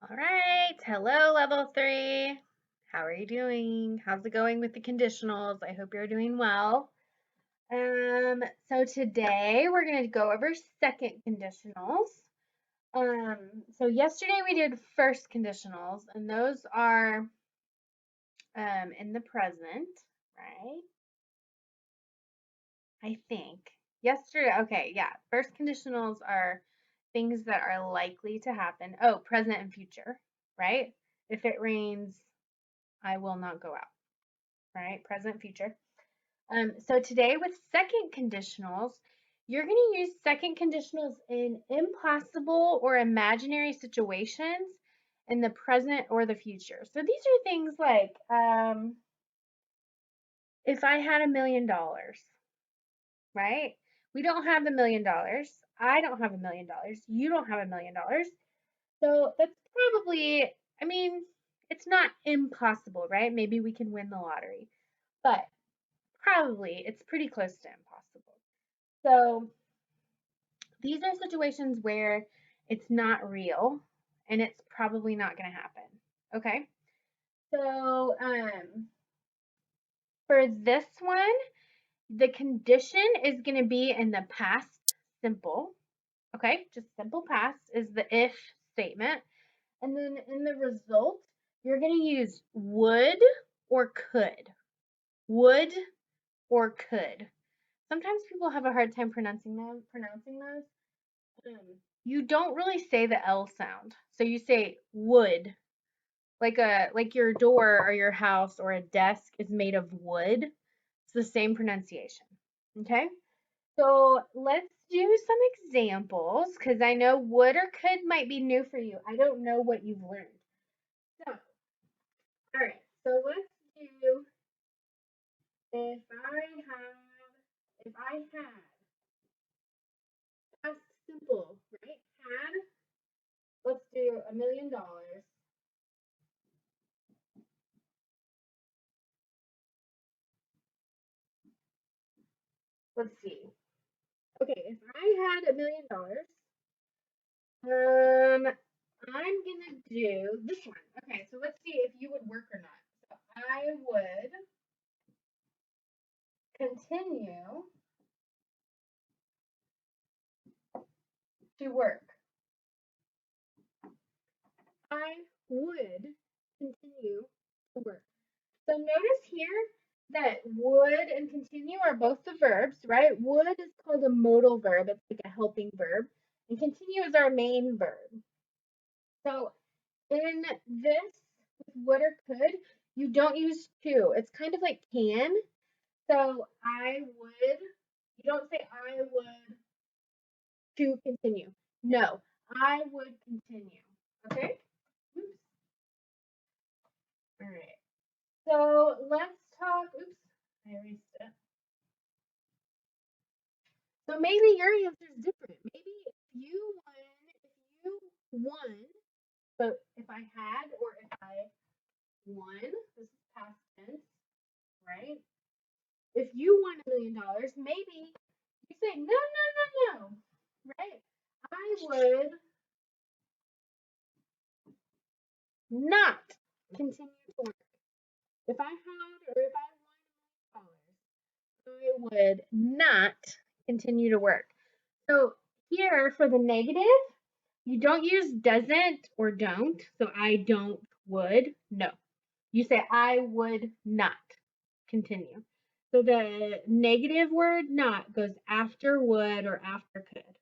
All right. Hello, level 3. How are you doing? How's it going with the conditionals? I hope you're doing well. So today we're going to go over second conditionals. So yesterday we did first conditionals, and those are in the present, right? I think. Yesterday, okay, yeah. First conditionals are things that are likely to happen. Oh, present and future, right? If it rains, I will not go out, right? Present, future. So today with second conditionals, you're going to use second conditionals in impossible or imaginary situations in the present or the future. So these are things like if I had $1 million, right? We don't have $1 million. I don't have $1 million. You don't have $1 million. So that's probably, I mean, it's not impossible, right? Maybe we can win the lottery, but probably it's pretty close to impossible. So these are situations where it's not real and it's probably not going to happen. Okay. So for this one, the condition is going to be in the past simple. Okay. Just simple past is the if statement. And then in the result, you're going to use would or could. Would or could. Sometimes people have a hard time pronouncing those. You don't really say the L sound. So you say wood. Like your door or your house or a desk is made of wood. It's the same pronunciation. Okay? So let's do some examples because I know would or could might be new for you. I don't know what you've learned. So, all right. So let's do if I had past simple, right? Had, let's do $1 million. Let's see. Okay, if I had $1 million, I'm gonna do this one. Okay, so let's see if you would work or not. So I would continue to work. I would continue to work. So notice here that would and continue are both the verbs, right? Would is called a modal verb. It's like a helping verb. And continue is our main verb. So in this, with would or could, you don't use to. It's kind of like can. So I would, you don't say I would to continue. No, I would continue. Okay? Oops. All right. So let's talk. Oops, I erased it. So maybe your answer is different. Maybe if you won, so if I had or if I won, this is past tense, right? If you won $1 million, maybe you say, no, no, no, no, right? I would not continue to work. If I had or if I won $1 million, I would not continue to work. So here for the negative, you don't use doesn't or don't. So I don't would. No. You say I would not continue. So the negative word not goes after would or after could.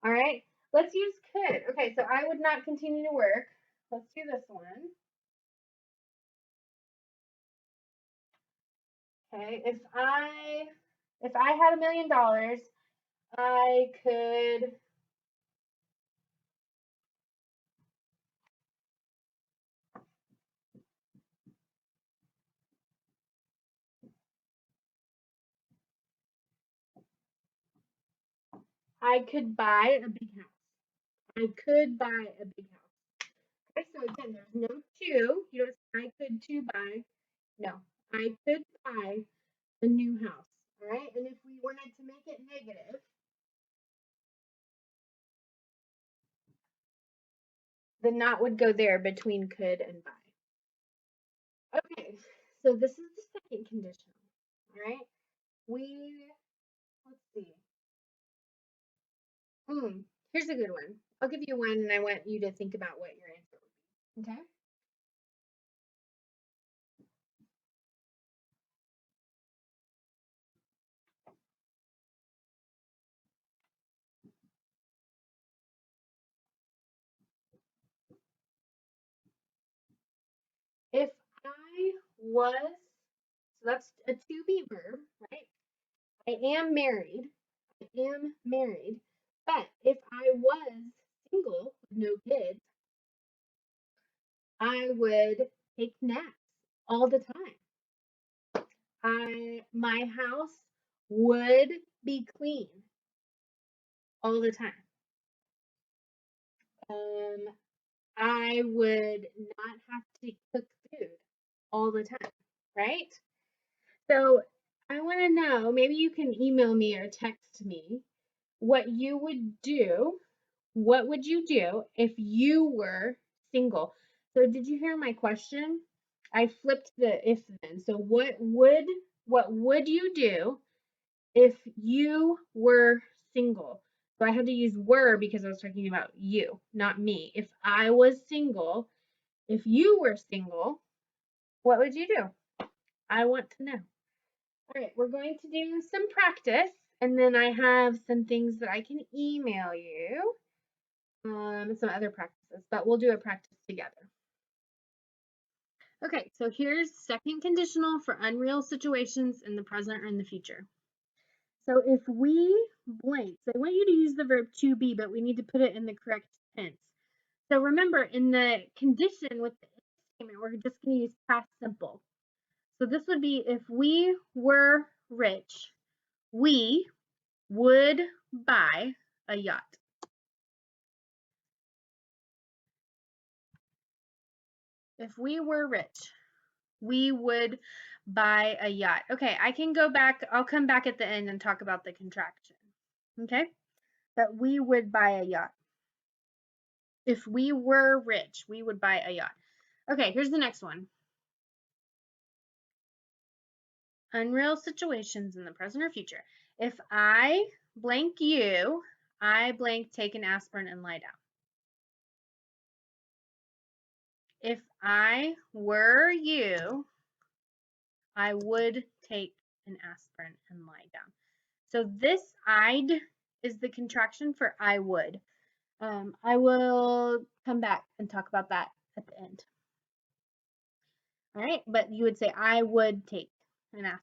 All right. Let's use could. Okay, so I would not continue to work. Let's do this one. Okay, if I had $1 million, I could I could buy a big house. I could buy a big house. Okay, so again, there's no to. You don't say I could to buy. No, I could buy a new house. All right, and if we wanted to make it negative, The not would go there between could and by. Okay, so this is the second conditional. All right, let's see. Here's a good one. I'll give you one, and I want you to think about what your answer would be. Okay. If I was, so that's a to be verb, right? I am married. I am married. But if I was single with no kids, I would take naps all the time. My house would be clean all the time. Um, I would not have to cook food all the time, right? So I want to know, maybe you can email me or text me what you would do. What would you do if you were single? So did you hear my question? I flipped the if then. So what would you do if you were single? So I had to use were because I was talking about you, not me. If I was single, if you were single, what would you do? I want to know. All right, we're going to do some practice, and then I have some things that I can email you, some other practices, but we'll do a practice together. Okay, so here's second conditional for unreal situations in the present or in the future. So if we blank, so I want you to use the verb to be, but we need to put it in the correct tense. So remember, in the condition with the if statement, we're just going to use past simple. So this would be if we were rich, we would buy a yacht. If we were rich, we would buy a yacht. Okay, I can go back. I'll come back at the end and talk about the contraction. Okay, but we would buy a yacht. If we were rich, we would buy a yacht. Okay, here's the next one. Unreal situations in the present or future. If I blank you, I blank take an aspirin and lie down. If I were you, I would take an aspirin and lie down. So this I'd is the contraction for I would. I will come back and talk about that at the end. All right, but you would say I would take an aspirin.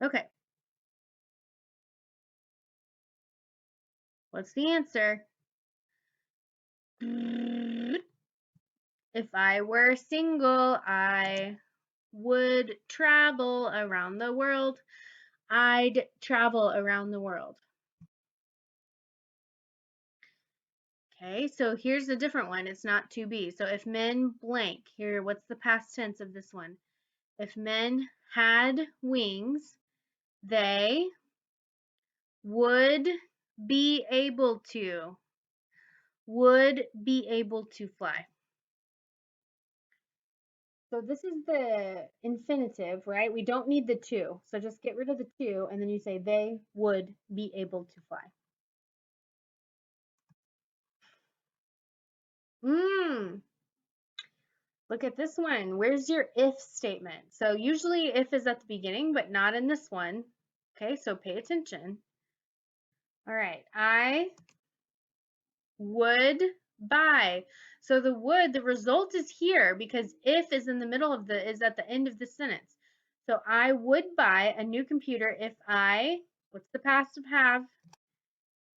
Okay. What's the answer? If I were single, I would travel around the world. I'd travel around the world. Okay, so here's a different one. It's not to be. So if men blank, here, what's the past tense of this one? If men had wings, they would be able to fly. So this is the infinitive, right? We don't need the to. So just get rid of the to, and then you say they would be able to fly. Look at this one. Where's your if statement? So usually if is at the beginning, but not in this one. Okay, so pay attention. All right, I would buy. So the would, the result is here because if is in the middle of is at the end of the sentence. So I would buy a new computer if I, what's the past of have?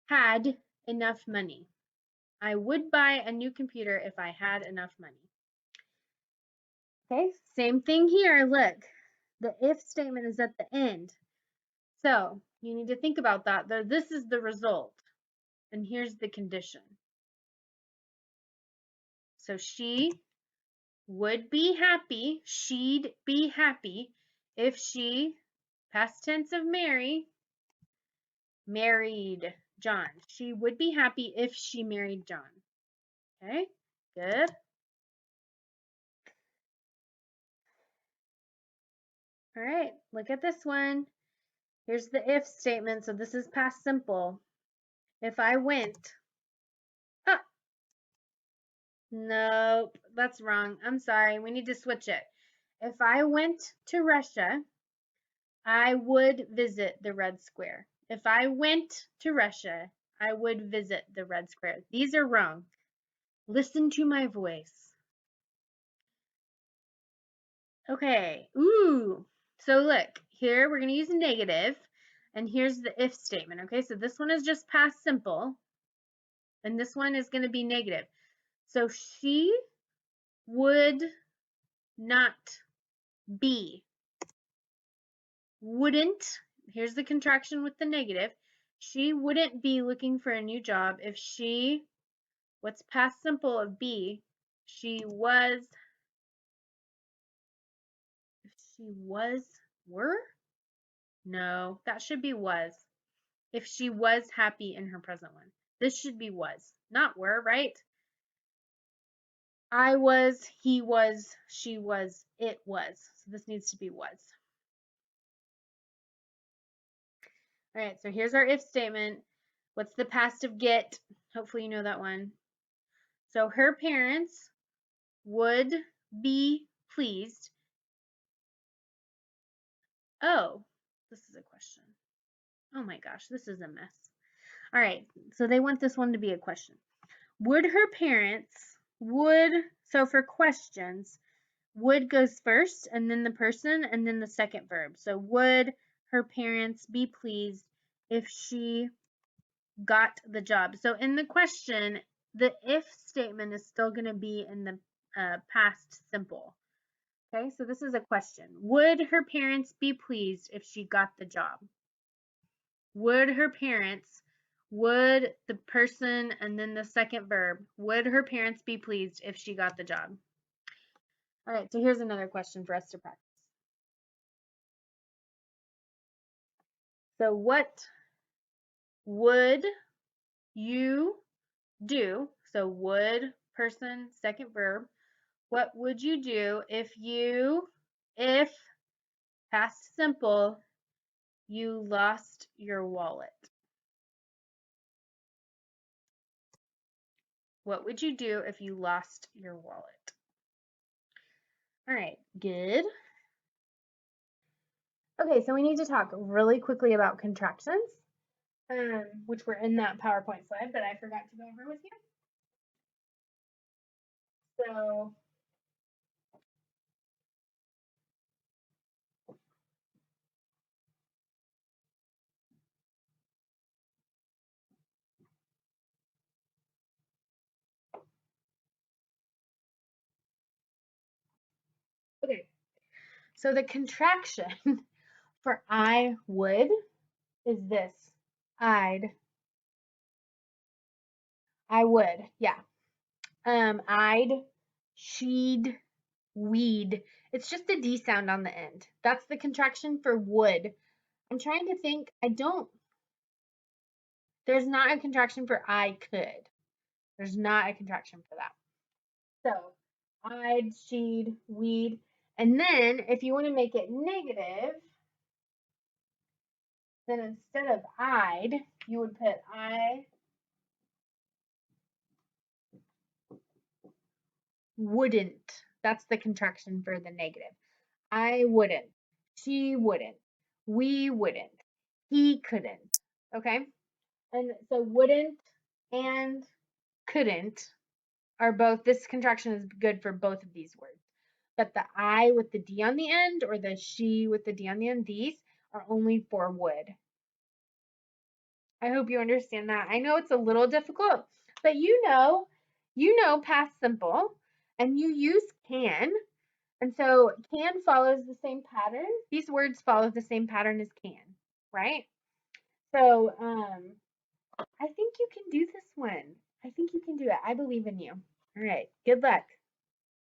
Had enough money. I would buy a new computer if I had enough money. Okay, same thing here. Look, the if statement is at the end. So you need to think about that. This is the result, and here's the condition. So she would be happy, she'd be happy if she, past tense of married John. She would be happy if she married John. Okay? Good. All right, look at this one. Here's the if statement. So this is past simple. If I went, ah, nope, that's wrong. I'm sorry. We need to switch it. If I went to Russia, I would visit the Red Square. If I went to Russia, I would visit the Red Square. These are wrong. Listen to my voice. Okay. Ooh. So look, here we're going to use negative, and here's the if statement. Okay, so this one is just past simple, and this one is going to be negative. So she would not be. Wouldn't, here's the contraction with the negative. She wouldn't be looking for a new job if she, what's past simple of be? She was, if she was, were? No, that should be was. If she was happy in her present one. This should be was, not were, right? I was, he was, she was, it was. So this needs to be was. All right, so here's our if statement. What's the past of get? Hopefully you know that one. So her parents would be pleased. Oh, this is a question. Oh my gosh, this is a mess. All right, so they want this one to be a question. Would her parents, so for questions, would goes first and then the person and then the second verb. So would her parents be pleased if she got the job? So in the question, the if statement is still going to be in the past simple. Okay, so this is a question. Would her parents be pleased if she got the job? Would her parents, would the person and then the second verb, would her parents be pleased if she got the job? All right, so here's another question for us to practice. So what would you do? So would, person, second verb. What would you do if past simple, you lost your wallet? What would you do if you lost your wallet? All right, good. Okay, so we need to talk really quickly about contractions, which were in that PowerPoint slide, but I forgot to go over with you. So okay, so the contraction for I would is this. I would, yeah. I'd, she'd, we'd. It's just a D sound on the end. That's the contraction for would. I'm trying to think. There's not a contraction for I could. There's not a contraction for that. So I'd, she'd, we'd. And then if you want to make it negative, then instead of I'd, you would put I wouldn't. That's the contraction for the negative. I wouldn't. She wouldn't. We wouldn't. He couldn't. Okay? And so wouldn't and couldn't are both, this contraction is good for both of these words. But the I with the D on the end or the she with the D on the end, these are only for would. I hope you understand that. I know it's a little difficult, but you know past simple and you use can. And so can follows the same pattern. These words follow the same pattern as can, right? So I think you can do this one. I think you can do it. I believe in you. All right. Good luck.